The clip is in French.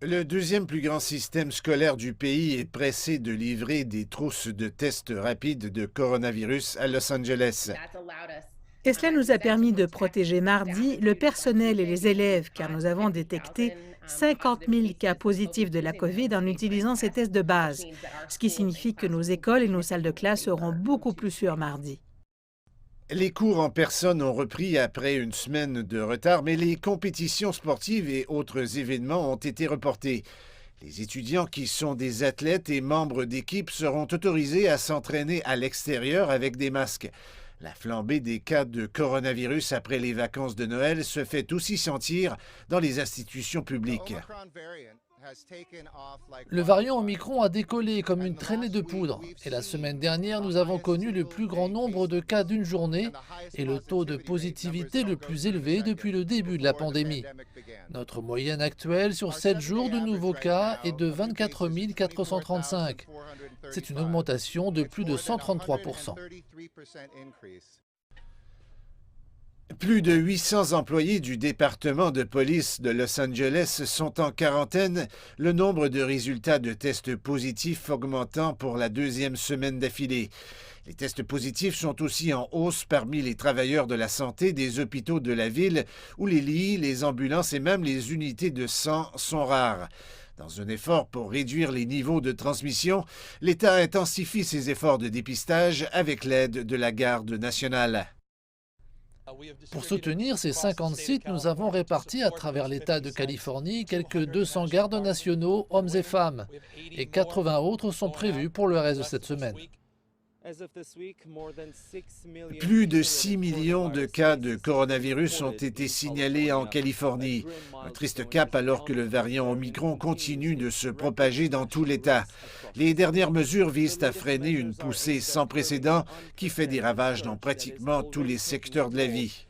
Le deuxième plus grand système scolaire du pays est pressé de livrer des trousses de tests rapides de coronavirus à Los Angeles. Et cela nous a permis de protéger mardi le personnel et les élèves, car nous avons détecté 50 000 cas positifs de la COVID en utilisant ces tests de base, ce qui signifie que nos écoles et nos salles de classe seront beaucoup plus sûres mardi. Les cours en personne ont repris après une semaine de retard, mais les compétitions sportives et autres événements ont été reportés. Les étudiants qui sont des athlètes et membres d'équipes seront autorisés à s'entraîner à l'extérieur avec des masques. La flambée des cas de coronavirus après les vacances de Noël se fait aussi sentir dans les institutions publiques. Le variant Omicron a décollé comme une traînée de poudre et la semaine dernière, nous avons connu le plus grand nombre de cas d'une journée et le taux de positivité le plus élevé depuis le début de la pandémie. Notre moyenne actuelle sur 7 jours de nouveaux cas est de 24 435. C'est une augmentation de plus de 133%. Plus de 800 employés du département de police de Los Angeles sont en quarantaine, le nombre de résultats de tests positifs augmentant pour la deuxième semaine d'affilée. Les tests positifs sont aussi en hausse parmi les travailleurs de la santé des hôpitaux de la ville, où les lits, les ambulances et même les unités de sang sont rares. Dans un effort pour réduire les niveaux de transmission, l'État intensifie ses efforts de dépistage avec l'aide de la Garde nationale. Pour soutenir ces 50 sites, nous avons réparti à travers l'État de Californie quelques 200 gardes nationaux, hommes et femmes, et 80 autres sont prévus pour le reste de cette semaine. Plus de 6 millions de cas de coronavirus ont été signalés en Californie. Un triste cap alors que le variant Omicron continue de se propager dans tout l'État. Les dernières mesures visent à freiner une poussée sans précédent qui fait des ravages dans pratiquement tous les secteurs de la vie.